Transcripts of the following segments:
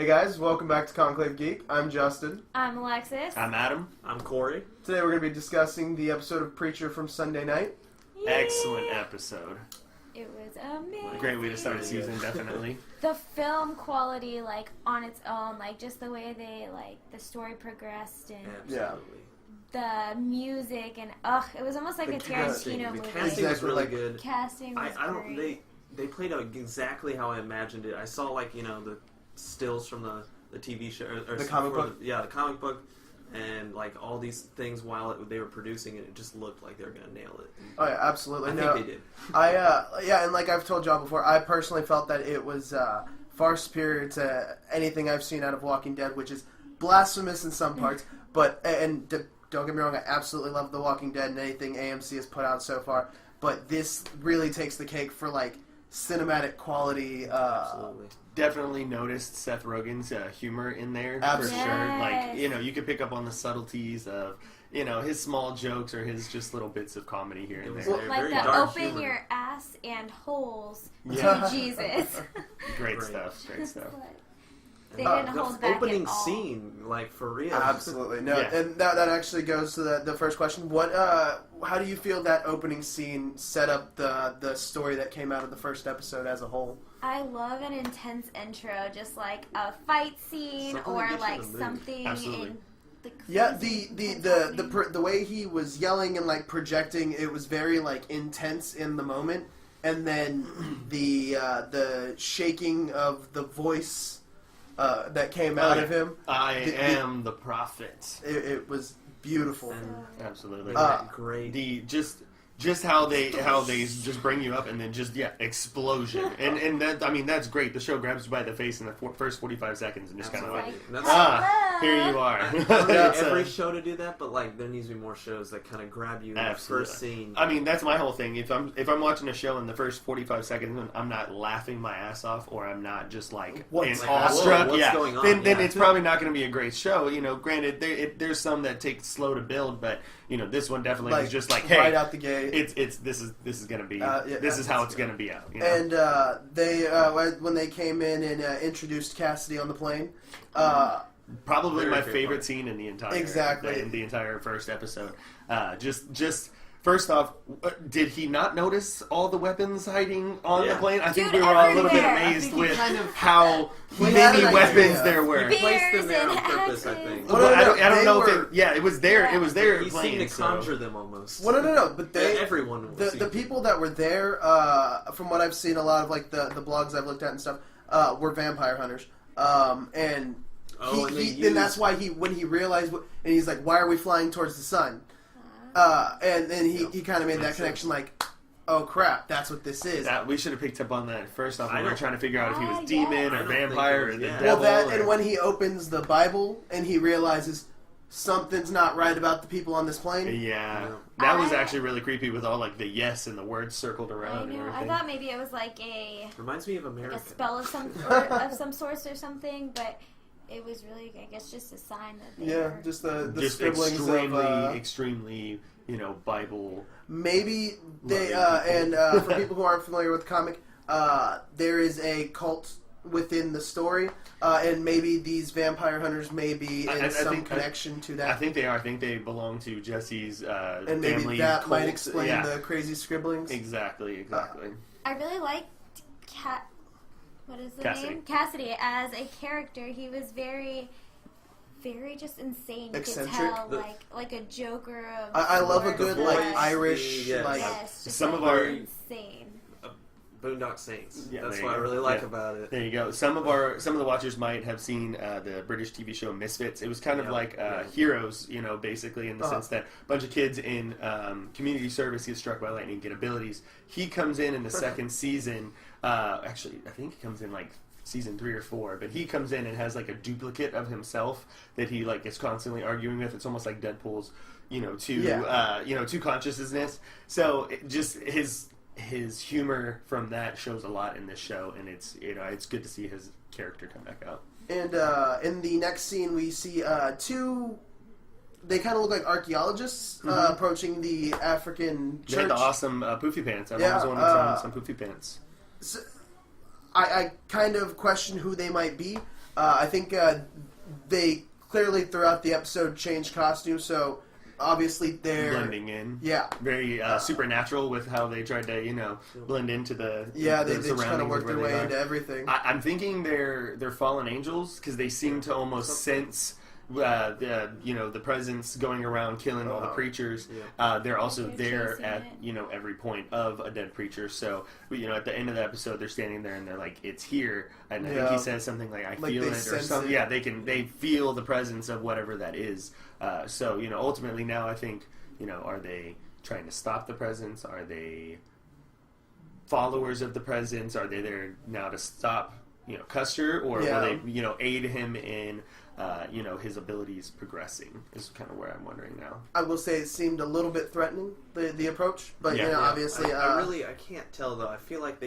guys, welcome back to ConclaveGeek. I'm Justin. I'm Alexis. I'm Adam. I'm Corey. Today we're going to be discussing the episode of Preacher from Sunday night. Yay. Excellent episode. It was amazing. Great way to start a season, definitely. The film quality, like, on its own, like, just the way they, like, the story progressed and Absolutely. the music and, it was almost like a Tarantino movie. The casting was really Exactly. good. Casting was great. They played out exactly how I imagined it. I saw, like, the stills from the TV show. Or The comic book? The comic book. And, like, all these things while they were producing it, it just looked like they were going to nail it. Oh, yeah, absolutely. I think they did. And like I've told y'all before, I personally felt that it was far superior to anything I've seen out of Walking Dead, which is blasphemous in some parts. But, don't get me wrong, I absolutely love The Walking Dead and anything AMC has put out so far. But this really takes the cake for, like, cinematic quality. Absolutely. Definitely noticed Seth Rogen's humor in there, Absolutely. for sure. Yes. Like, you could pick up on the subtleties of, his small jokes or his just little bits of comedy here and there. Like Very the dark open humor. your ass and holes Yeah. to Jesus. Great stuff. They didn't The hold back opening at all. scene, like, for real. Absolutely. No, Yeah. and that actually goes to the first question. How do you feel that opening scene set up the story that came out of the first episode as a whole? I love an intense intro, just like a fight scene Something or to get you like in the mood. something Absolutely. in the Yeah, crazy the way he was yelling and like projecting, it was very like intense in the moment, and then the shaking of the voice that came out of him. I am the prophet. It was beautiful. And Absolutely. great. The just how they just bring you up and then just explosion and that, I mean, that's great. The show grabs you by the face in the first 45 seconds and just kind of like, That's here you are. I don't need That's, every show to do that, but like there needs to be more shows that kind of grab you in the Absolutely. first scene. I mean, that's my whole thing. If I'm watching a show in the first 45 seconds, I'm not laughing my ass off, or I'm not just like What's awestruck. what's going on? Then Yeah. it's probably not going to be a great show. Granted, there's some that take slow to build, but this one definitely is just like, hey, right out the gate. this is going to be Yeah, this is how it's going to be out. And they when they came in and introduced Cassidy on the plane. Probably Very my good favorite part. scene in the entire Exactly. entire first episode. Just first off, did he not notice all the weapons hiding on the plane? I think Dude, we were all a little bit everywhere. amazed I think he with kind of- how He had many an weapons idea. there were. Beers placed them there on and purpose, I axes. think. Well, Well, I they don't know were- if it was there. It was there. He Playing, seemed to conjure them almost. Well, no. But Everyone was the people that were there, from what I've seen, a lot of like the blogs I've looked at and stuff, were vampire hunters. And then that's why when he realized, and he's like, why are we flying towards the sun? And then he kind of made that connection, like, oh crap, that's what this is. we should have picked up on that first off when I we were don't- trying to figure out if he was Ah, demon yeah. or I don't think vampire it or was- the yeah. devil. Well, that or- and when he opens the Bible and he realizes something's not right about the people on this plane. Yeah, Yeah. that was I- actually really creepy with all like the yes and the words circled I around and know. I everything. thought maybe it was like a Reminds me of America. spell of some sort or something, but it was really, I guess, just a sign that they Yeah, were. just the just scribblings extremely, Bible. maybe they Loving and for people who aren't familiar with the comic, there is a cult within the story, and maybe these vampire hunters may be in I some think- connection to that. I think they are. I think they belong to Jesse's and maybe family. that cult. might explain Yeah. the crazy scribblings. Exactly. I really liked what is the Cassidy. name? Cassidy as a character. He was very, very just insane. You Eccentric. could tell, like a Joker of. I love a sorts, good The like voice, Irish yes. like. Yes, just Some like of our- insane. Boondock Saints. Yeah, That's there what you I go. really like Yeah. about it. There you go. Some of the watchers might have seen the British TV show Misfits. It was kind of Yeah. like Yeah. Heroes, basically in the Uh-huh. sense that a bunch of kids in community service get struck by lightning, get abilities. He comes in the second season. Actually, I think he comes in like season 3 or 4, but he comes in and has like a duplicate of himself that he like is constantly arguing with. It's almost like Deadpool's, two consciousness. So just his humor from that shows a lot in this show, and it's good to see his character come back out. And in the next scene, we see two. They kind of look like archaeologists approaching the African They had church. the awesome poofy pants. I Yeah, always wanted some poofy pants. I kind of question who they might be. I think they clearly throughout the episode changed costumes, so obviously they're blending in. Yeah, very supernatural with how they tried to blend into the they surroundings kind of work their way are. into everything. I'm thinking they're fallen angels because they seem to almost sense the presence going around killing all the preachers. They're also there at every point of a dead preacher. So at the end of the episode, they're standing there and they're like, "It's here," and I think he says something like, "I feel it," or something. Yeah, they feel the presence of whatever that is. So ultimately now I think are they trying to stop the presence? Are they followers of the presence? Are they there now to stop Custer, or will they aid him in his abilities progressing? Is kind of where I'm wondering now. I will say it seemed a little bit threatening, the approach, but obviously I can't tell though. I feel like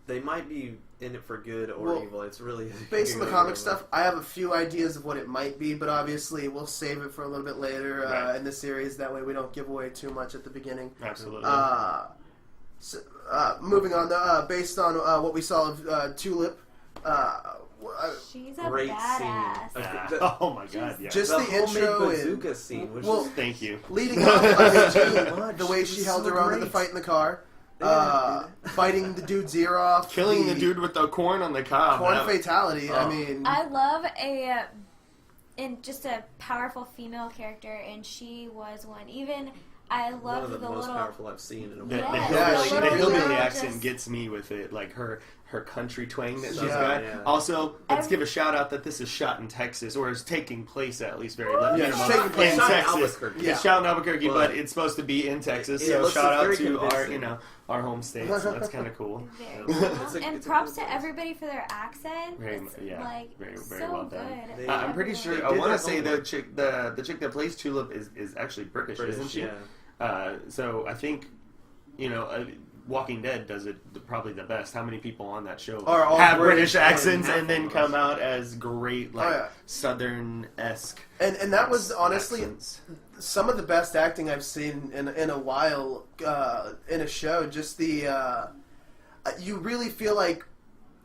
they might be in it for good or evil. It's really based on the comic stuff. I have a few ideas of what it might be, but obviously we'll save it for a little bit later in the series. That way we don't give away too much at the beginning. Absolutely. So, moving on, based on what we saw of Tulip. She's a great badass. scene. Oh my god! Yeah. Just the the intro bazooka and scene. Which thank you. leading up, much. the way It she was held so her own in the great. fight in the car, biting the dude's ear off, Killing the dude with the corn on the cob. corn That- fatality. Oh. I mean, I love just a powerful female character, and she was one. Even I one love of the most little. powerful I've seen in a The, Yeah, the the hillbilly, little the hillbilly girl accent just- gets me with it, like her country twang that she's Yeah. got. Yeah. Also, let's give a shout out that this is shot in Texas, or is taking place at least very Yeah, minimum it's taking place in shot in Texas. Albuquerque. It's shot in Albuquerque, But but it's supposed to be in Texas. it So looks shout out very to our convincing. our home state. So that's kind of cool. Very It's cool. And it's a props cool to everybody for their accent. Very, It's very so well done. good. They- I'm pretty sure. They I did want their to say the homework. chick the chick that plays Tulip is actually British, isn't she? Yeah. So I think Walking Dead does it probably the best. How many people on that show Are all have British British accents and and then half come out as great, like yeah. Southern-esque? and that was honestly accents. some of the best acting I've seen in a while in a show. Just the you really feel like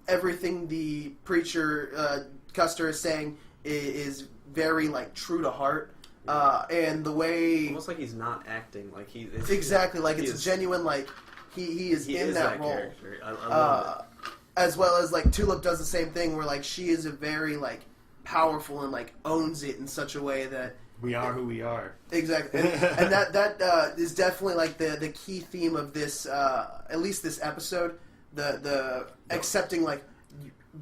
everything the preacher Custer is saying is very like true to heart, and the way Almost like he's not acting. Like it's exactly like he it's is- genuine. Like he is in that role. character. I love As well as like Tulip does the same thing, where like she is a very like powerful and like owns it in such a way that We are who we are. exactly, and that is definitely like the key theme of this at least this episode, the accepting like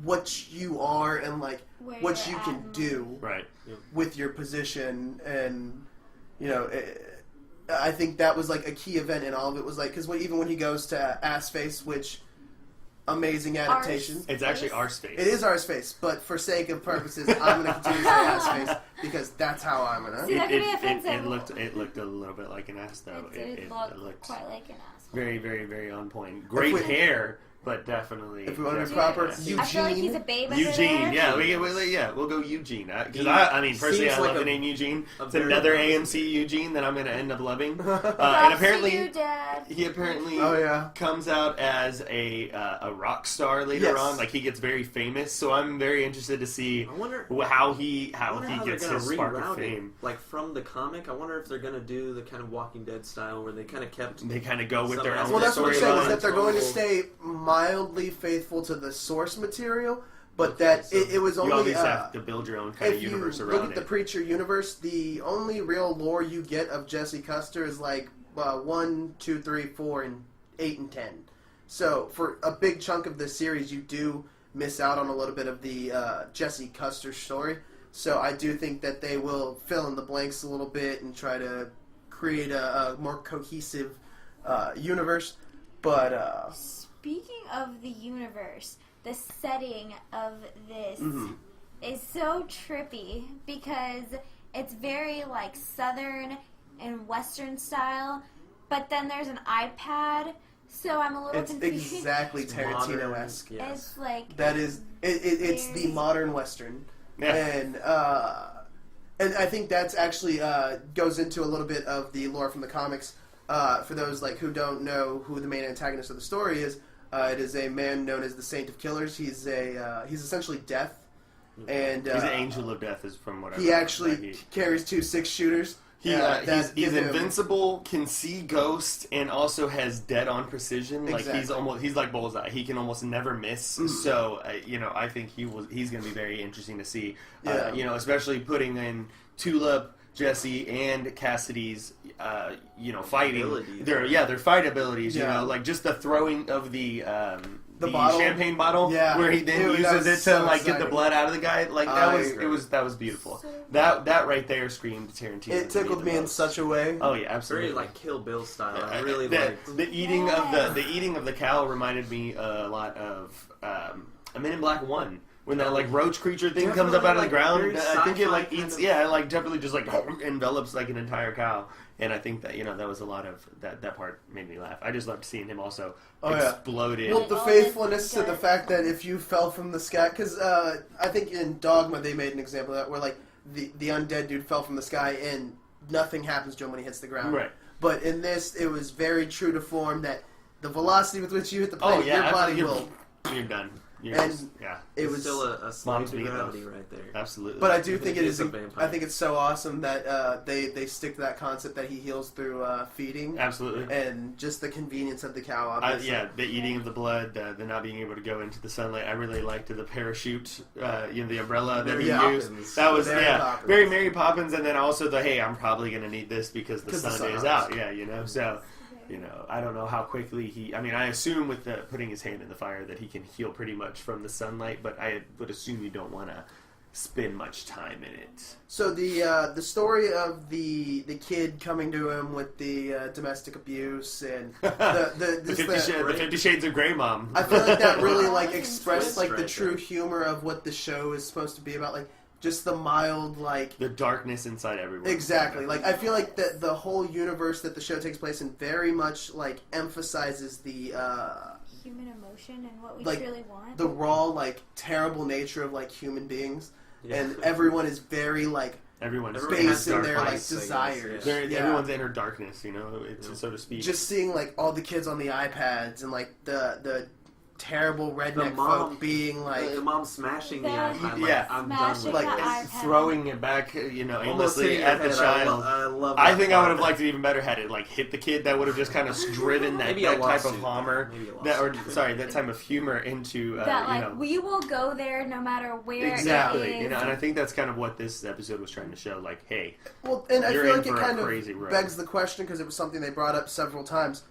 what you are and like Where what you're you at can in do Right. with your position, and I think that was like a key event in all of it. Was like because even when he goes to Assface, which amazing adaptation. It's actually our space. It is our space, but for sake of purposes, I'm going to continue to say ass face because that's how I'm going See, to. that could be offensive. It looked a little bit like an ass though. It looked looked quite like an asshole. very, very, very on point. Great we- hair, but definitely. If we want to be definitely proper, an ass. I feel like he's a Eugene. babe under Eugene, there. yeah, we'll go Eugene. Because He I mean, personally, seems I like love a- the name Eugene. a It's very another good AMC Eugene that I'm going to end up loving. And Props apparently, to you, Dad. he apparently Oh yeah. comes out as a rock star later Yes. on. Like he gets very famous. So I'm very interested to see I wonder how he they're gets gonna his spark of reroute it. fame. Like from the comic, I wonder if they're gonna do the kind of Walking Dead style where they kind of kept. They kind of go with Some their own aspects Well, that's what I'm saying is storyline. that they're going to stay mildly faithful to the source material, but that it was You only. always have to build your own kind of If you universe look around at the it. Preacher universe, the only real lore you get of Jesse Custer is like 1, 2, 3, 4, and 8 and 10. So for a big chunk of the series, you do miss out on a little bit of the Jesse Custer story. So I do think that they will fill in the blanks a little bit and try to create a more cohesive universe. But Speaking of the universe, the setting of this Mhm. is so trippy because it's very like southern and western style, but then there's an iPad, so I'm a little it's confused. exactly It's modern, Tarantino-esque. yes. It's like That is, it's the very- modern Western. Yeah. And I think that's actually goes into a little bit of the lore from the comics. For those like who don't know who the main antagonist of the story is, It is a man known as the Saint of Killers. He's essentially death, and He's an angel of death, is from what I he actually carries 2 6-shooters. He's invincible, can see ghosts, and also has dead-on precision. Exactly. Like he's like Bullseye. He can almost never miss. So I think he's going to be very interesting to see. Especially putting in Tulip, Jesse, and Cassidy's fighting their fight abilities. Like just the throwing of the bottle? champagne bottle, where he then uses it to get the blood out of the guy. Like that was beautiful. That right there screamed Tarantino. It tickled me in such a way. Oh yeah, absolutely. Very like Kill Bill style. I really liked the eating of the cow reminded me a lot of a Men in Black 1. When that roach creature thing comes up out of the ground, I think it eats. Definitely just envelops an entire cow. And I think that that was a lot of that part made me laugh. I just loved seeing him also exploded. Well, the faithfulness to the fact that if you fell from the sky, because I think in Dogma they made an example of that where the undead dude fell from the sky and nothing happens to him when he hits the ground. Right. But in this, it was very true to form that the velocity with which you hit the planet, your body will. You're done. It was still a slave to gravity right there. Absolutely. But I do think it is. a vampire. I think it's so awesome that they stick to that concept that he heals through feeding. Absolutely. And just the convenience of the cow. Obviously. The eating of the blood, the not being able to go into the sunlight. I really liked the parachute, the umbrella that he used. That was very Mary Poppins, and then also I'm probably going to need this because the sun is out. So. I don't know how quickly I assume with putting his hand in the fire that he can heal pretty much from the sunlight, but I would assume you don't want to spend much time in it. So the story of the kid coming to him with the domestic abuse and the 50 Shades of Grey mom. I feel like that really expressed the true humor of what the show is supposed to be about. Just the mild, the darkness inside everyone. Exactly. I feel like the whole universe that the show takes place in very much, emphasizes the... human emotion and what we truly want. The raw, terrible nature of, human beings. Yeah. And everyone is very, everyone's basing their, desires. Everyone's inner darkness, so to speak. Just seeing, all the kids on the iPads and, the terrible redneck folk being the mom smashing the iPad. I'm done with it. Throwing it back, aimlessly at the child. I think I would have liked it even better had it hit the kid. That would have just kind of driven that type of that type of humor into we will go there no matter where. Exactly, it is. and I think that's kind of what this episode was trying to show. Hey, and I feel like it kind of road. begs the question because it was something they brought up several times.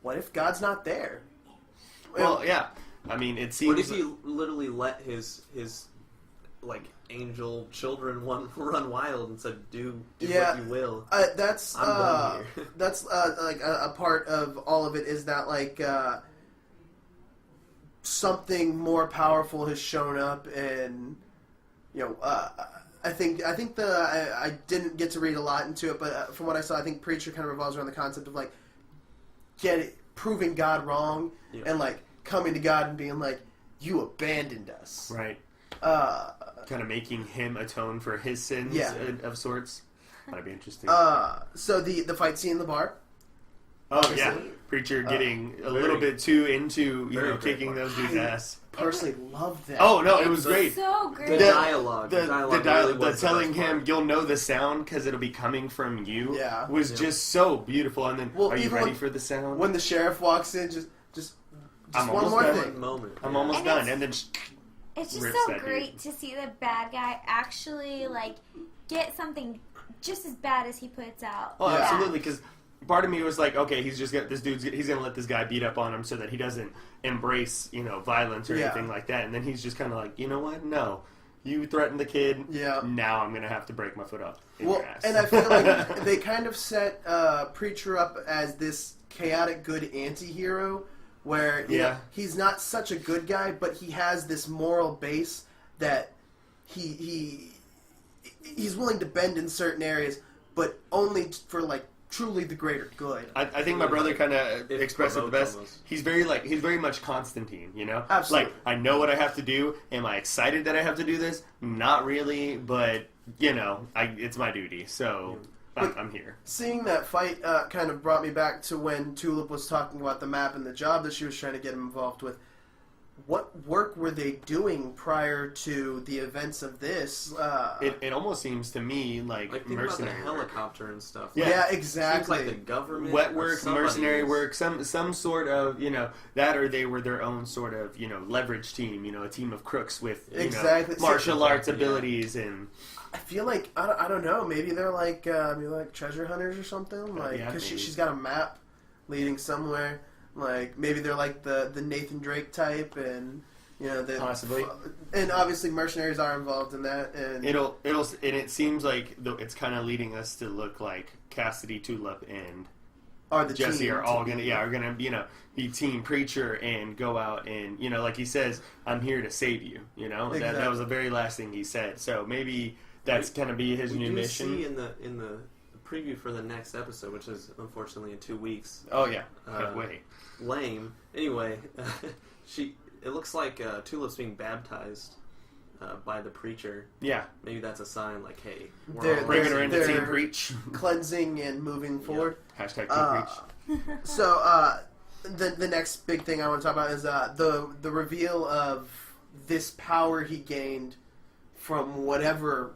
What if God's not there? Well, yeah. It seems. What if he literally let his angel children run wild and said, "Do what you will"? That's I'm done here. That's a part of all of it is that something more powerful has shown up, and I think I didn't get to read a lot into it, but from what I saw, I think Preacher kind of revolves around the concept of proving God wrong and coming to God and being you abandoned us. Right. Kind of making him atone for his sins of sorts. That'd be interesting. So the fight scene in the bar. Oh, obviously. Yeah. Preacher getting a little bit too into, kicking those dudes' ass. Personally loved that. Oh, no, it was great. So great. The dialogue. The telling him, you'll know the sound because it'll be coming from you was just so beautiful. And then, are you ready for the sound? When the sheriff walks in, just I'm one more thing. I'm almost done. And then it's just so great to see the bad guy actually, get something just as bad as he puts out. Oh, absolutely, because part of me was okay, he's just got he's gonna let this guy beat up on him so that he doesn't embrace violence or anything like that, and then he's just kind of you know what, no, you threatened the kid, now I'm gonna have to break my foot off in your ass. And I feel like they kind of set Preacher up as this chaotic good anti-hero where he's not such a good guy, but he has this moral base that he's willing to bend in certain areas, but only for truly the greater good. I think my brother kind of expressed it the best. Almost. He's very much Constantine, Absolutely. I know what I have to do. Am I excited that I have to do this? Not really, but it's my duty. So I'm here. Seeing that fight kind of brought me back to when Tulip was talking about the map and the job that she was trying to get him involved with. What work were they doing prior to the events of this? It almost seems to me like think about the mercenary work. helicopter and stuff. Yeah, Seems exactly. like the government, Wet or work, somebody mercenary is- work, some sort of, that, or they were their own sort of, leverage team, a team of crooks with, Exactly. martial arts Yeah. abilities and... I feel like I don't know. Maybe they're like treasure hunters or something. Like Yeah, because maybe. she's got a map leading somewhere. Like maybe they're like the Nathan Drake type, and Possibly. And obviously mercenaries are involved in that. And it seems like it's kind of leading us to look like Cassidy, Tulip, and are the Jesse team are all to gonna be team preacher and go out and like he says, I'm here to save you. Exactly. That was the very last thing he said. So maybe that's gonna be his we new do mission. see in the preview for the next episode, which is unfortunately in 2 weeks. Oh yeah, way. Lame. Anyway, it looks like Tulip's being baptized by the preacher. Yeah, Maybe that's a sign, like, hey, we're They're- all bringing her into they're- team preach. cleansing and moving forward. Hashtag team preach. So the next big thing I want to talk about is the reveal of this power he gained from whatever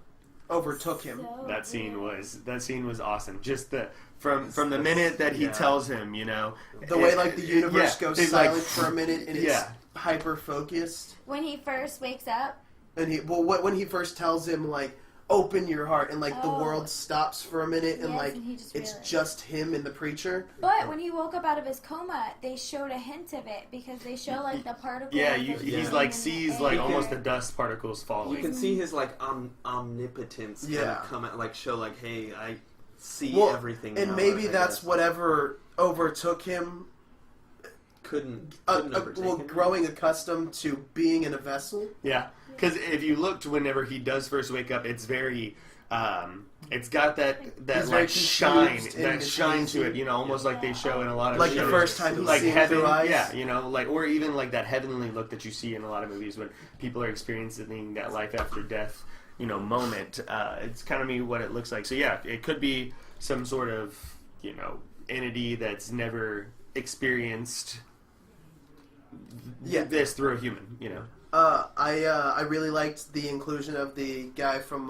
overtook him. So That scene good. was awesome. Just from the minute that he Yeah. tells him, The way like the universe goes it's silent for a minute and it's yeah. hyper focused. When he first wakes up, And when he first tells him like open your heart and like the Oh. world stops for a minute and Yes, like and he just it's realized. just him and the preacher. but when he woke up out of his coma, they showed a hint of it because they show like the particles. Yeah, of he's being like in the sees air. like almost the dust particles You falling. can see his like omnipotence kind Yeah. of come out, like show like, hey, I see Well, everything. and now, maybe I that's guess. whatever overtook him. couldn't overtake him. Growing accustomed to being in a vessel. Yeah, because if you looked whenever he does first wake up, it's very, it's got that He's very like shine, confused and that shine to it. confusing. Almost like they show in a lot of Like shows. the first time he's like seeing heaven, through eyes. yeah, like or even like that heavenly look that you see in a lot of movies when people are experiencing that life after death, moment. It's kind of me what it looks like. So yeah, it could be some sort of entity that's never experienced Yeah. this through a human. I really liked the inclusion of the guy from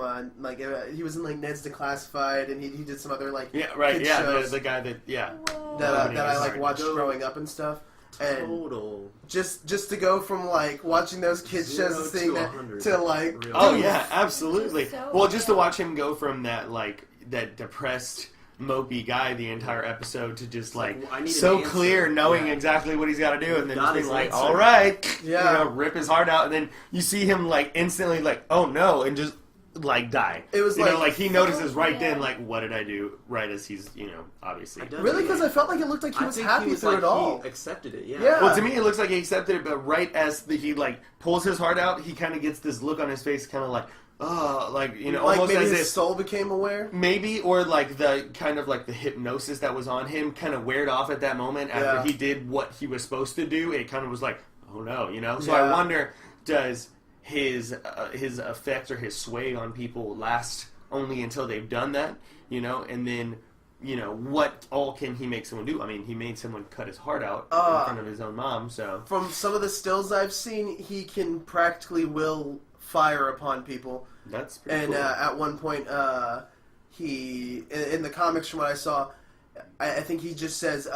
he was in like Ned's Declassified and he did some other like Yeah, right. kid Yeah, shows the guy that Whoa. that Opening I is like hard. watched Go. growing up and stuff. And Total. just to go from like watching those kids 0 shows to thing 100. to like Real. Oh yeah, absolutely. So Well, just to good. watch him go from that that depressed, mopey guy the entire episode to just like, like I need an so answer. clear, knowing Yeah. exactly what he's got to do, and then Got just being his like, answer. "All right," Yeah. rip his heart out, and then you see him like instantly like, "Oh no," and just like die. It was like he notices right yeah. then like, "What did I do?" Right as he's obviously. I don't really think- because I felt like it looked like he I was think happy he was through like, it all. He accepted it. Yeah. Yeah. Well, to me, it looks like he accepted it, but right as he like pulls his heart out, he kind of gets this look on his face, kind of like, oh, like like almost maybe as his if soul became aware. maybe, or like the kind of like the hypnosis that was on him kind of weared off at that moment after Yeah. he did what he was supposed to do. It kind of was like, oh no, So Yeah. I wonder, does his effect or his sway on people last only until they've done that, and then. What all can he make someone do? I mean, he made someone cut his heart out in front of his own mom, so... From some of the stills I've seen, he can practically will fire upon people. That's pretty And cool. at one point, he in the comics, from what I saw, I think he just says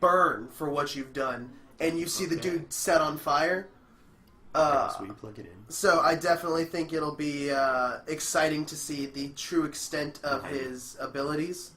"burn" for what you've done, and you see the Okay. dude set on fire. That's where you plug it in. So I definitely think it'll be exciting to see the true extent of Right. his abilities.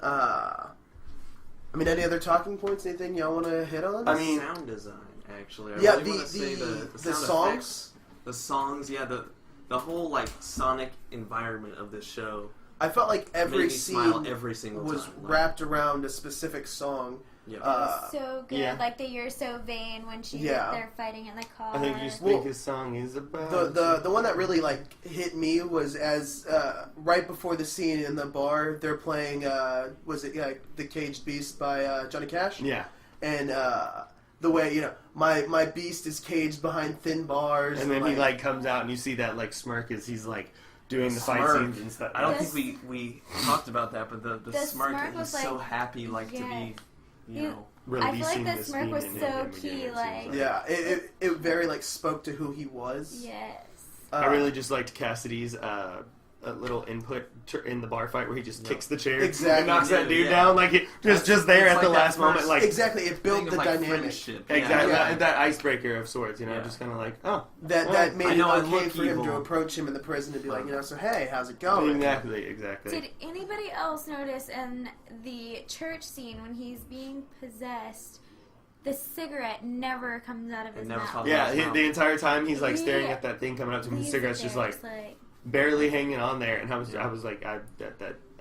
I mean, any other talking points? Anything y'all want to hit on? I mean- sound design, actually. I yeah, really wanna say the sound songs. effects, the songs, yeah, the whole like sonic environment of this show I felt like made every me smile scene every single was time. wrapped around a specific song. Yeah. So good, yeah. like the "You're So Vain" when Yeah. they're fighting in the car. I think you Well, think his song is about... The one that really like hit me was as right before the scene in the bar they're playing was it The Caged Beast by Johnny Cash, Yeah. and the way my beast is caged behind thin bars, And then he like comes out and you see that like smirk as he's like doing the fight smirk. scenes and stuff. I don't think we talked about that, but the The smirk, smirk he's was so like- happy, like to be, you know. I feel like Releasing the this smirk was demon in so him key, again, it seems like- Yeah, it very like spoke to who he was. Yes. I really just liked Cassidy's little input in the bar fight where he just kicks the chair Exactly. and knocks that dude Yeah. down, like just there It's at the like that last moment, first like exactly. It built thing the of, like, dynamic. friendship. exactly Yeah. that icebreaker of sorts, you know, Yeah. just kind of like, oh, That made I it know I okay look for him to evil. approach him in the prison and be like, so hey, how's it going? exactly. Did anybody else notice in the church scene when he's being possessed, the cigarette never comes out of his never mouth? comes Yeah, out. the entire time he's like He staring at that thing coming up to him, the Leaves cigarette's it just there, like barely hanging on there, and I was like, I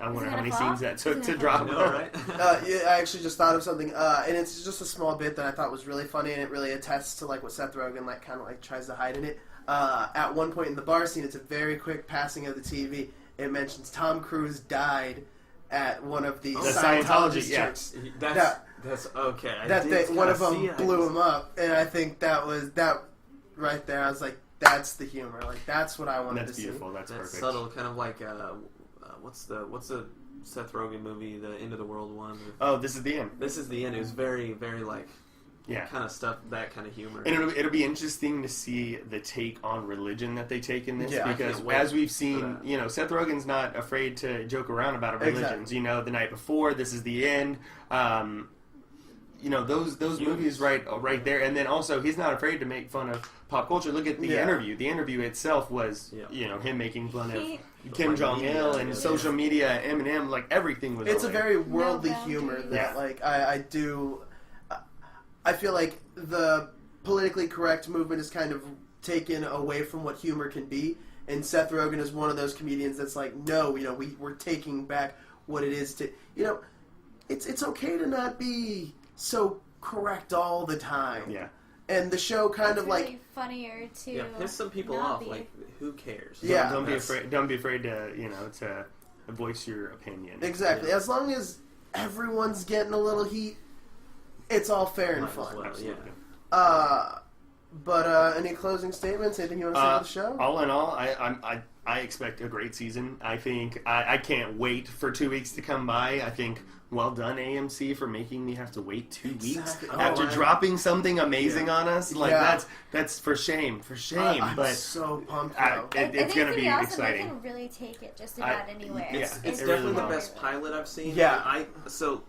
wonder how gonna many fall? scenes that Is took it to gonna drop. I know, right? Yeah, I actually just thought of something, and it's just a small bit that I thought was really funny, and it really attests to like what Seth Rogen like kind of like tries to hide in it. At one point in the bar scene, it's a very quick passing of the TV. It mentions Tom Cruise died at one of the Scientology yeah. churches. That's okay. One of them blew him up, and I think that was that right there. I was like, that's the humor. Like that's what I wanted That's to beautiful. see. That's perfect. subtle, kind of like what's the Seth Rogen movie, the End of the World one? Oh, this is the end. This is the end. It was very, very like Yeah. kind of stuff, that kind of humor. And it'll be interesting to see the take on religion that they take in this, Yeah, I because can't wait as we've for seen, that. you know, Seth Rogen's not afraid to joke around about religions. Exactly. You know, the night before, this is the end. You know, those movies right there, and then also he's not afraid to make fun of pop culture. Look at the interview. The interview itself was, you know, him making fun of Kim Jong Il and social media, Eminem, like everything was. It's a on there. very worldly No humor boundaries. that, like, I feel like the politically correct movement is kind of taken away from what humor can be, and Seth Rogen is one of those comedians that's like, no, you know, we're taking back what it is to, you know, it's okay to not be so correct all the time. Yeah. And the show kind It's of really like, funnier to Yeah, piss some people not off. be. Like, who cares? Yeah. Don't be afraid. Don't be afraid to, you know, to voice your opinion. exactly, Yeah. as long as everyone's getting a little heat, it's all fair and Might as fun. well. Absolutely. But any closing statements? Anything you want to say to the show? All in all, I expect a great season. I think I can't wait for 2 weeks to come by. I think well done AMC for making me have to wait 2 weeks Exactly. after Oh, dropping something amazing on us. Like Yeah. that's for shame, I'm but so pumped I- though. it- it's going to be awesome. exciting. They can really take it just about anywhere. yeah, It's it definitely really the will. best pilot I've seen. Yeah. So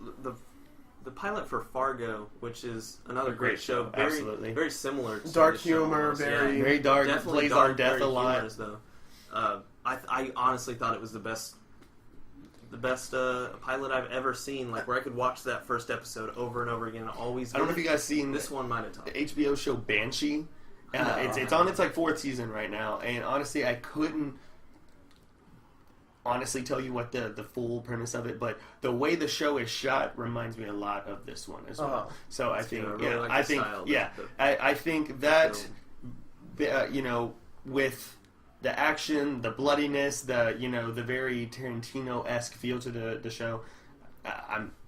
the pilot for Fargo, which is another A great great show, show, very absolutely. very similar to Dark the show humor, almost, very- Very dark, definitely plays dark, on death very a lot. humorous, though. I honestly thought it was the best pilot I've ever seen. Like where I could watch that first episode over and over again. And always. I don't know if you guys seen This one might have topped. the HBO show Banshee. It's on its like 4th season right now, and honestly, I couldn't honestly tell you what the full premise of it, but the way the show is shot reminds me a lot of this one as well. So I think, good. I really like the style, I think that you know, with the action, the bloodiness, the, you know, the very Tarantino-esque feel to the show,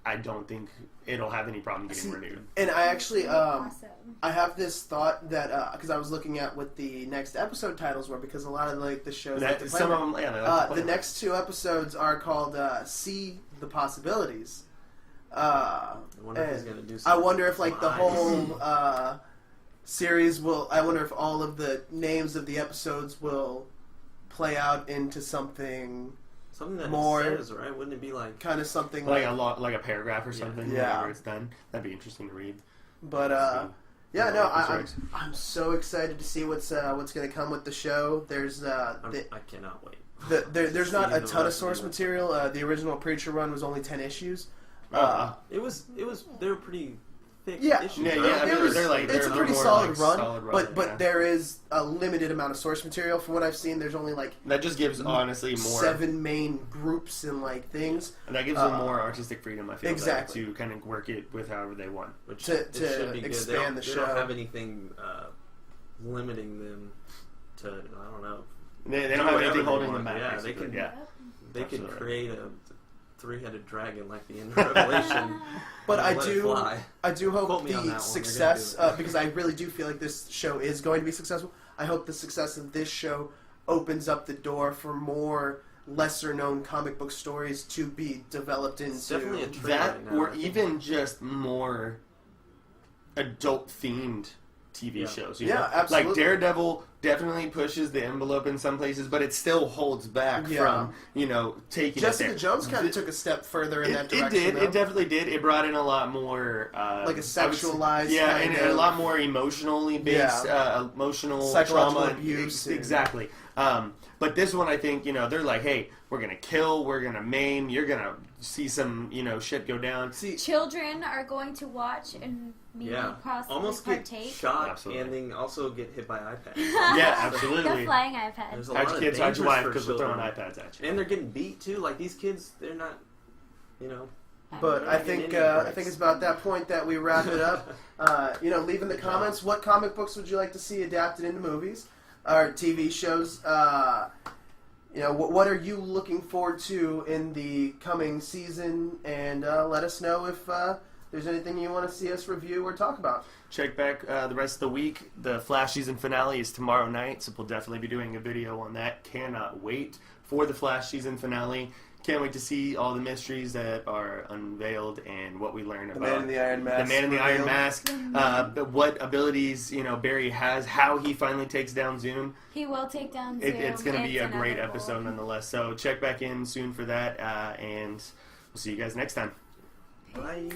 I don't think it'll have any problem getting renewed. And I actually, Awesome. I have this thought that because I was looking at what the next episode titles were, because a lot of like the shows like to Some of them, yeah, they like to play the next 2 episodes are called "See the Possibilities." I wonder if he's and gonna do I something. wonder if like the Nice. whole series will. I wonder if all of the names of the episodes will play out into something that more- it says, right? Wouldn't it be like? kind of something like a paragraph or Yeah. something. Yeah. Whenever it's done, that'd be interesting to read. But yeah, Yeah, no, like Easter eggs. I'm so excited to see what's going to come with the show. There's I cannot wait. there's not a the ton of rest of source it. material. The original Preacher run was only 10 issues. It was. They were pretty thick Yeah. issues. Yeah, right? yeah, I mean, it's they're like- a they're pretty more solid, like run, solid run, but yeah. there is a limited amount of source material. From what I've seen, there's only like That just gives honestly more. 7 main groups and like things. And that gives them more artistic freedom. I feel Exactly. to kind of work it with however they want. Which to it should be good. expand the They show. don't have anything limiting them to. I don't know. They Do don't have whatever anything they holding want. them back. Yeah, they basically. can- Yeah. They could Absolutely. create a 3-headed dragon like the end of Revelation. But and I let it do fly. hope Quote me on that the one. success They're gonna do because I really do feel like this show is going to be successful. I hope the success of this show opens up the door for more lesser-known comic book stories to be developed into. It's definitely a trend That, right now, or I think. even just more adult-themed TV shows. You Yeah, know? absolutely. Like Daredevil definitely pushes the envelope in some places, but it still holds back from, taking Jessica it there. Jones kind of took a step further in that It direction. did. though. It definitely did. It brought in a lot more, Like a sexualized and kind a of- lot more emotionally based, emotional Psychological trauma, abuse and- exactly. But this one, I think, they're like, hey, we're gonna kill, we're gonna maim, you're gonna see some, shit go down. Children are going to watch and maybe possibly almost get partake. shot Absolutely. and then also get hit by iPads. Yeah, The absolutely. flying iPad. There's a lot How'd of your kids, how'd dangers your wife, for because we're throwing children. iPads at you. And they're getting beat too. Like these kids, they're not, But Yeah, I think it's about that point that we wrap it up. Leave in the comments what comic books would you like to see adapted into movies or TV shows. What are you looking forward to in the coming season, and let us know if there's anything you want to see us review or talk about. Check back the rest of the week. The Flash season finale is tomorrow night, so we'll definitely be doing a video on that. Cannot wait for the Flash season finale. Can't wait to see all the mysteries that are unveiled and what we learn about The Man in the Iron Mask. The Man in the Iron revealed. Mask. What abilities Barry has, how he finally takes down Zoom. He will take down Zoom. It's going to be a great inevitable. episode nonetheless. So check back in soon for that, and we'll see you guys next time. Bye.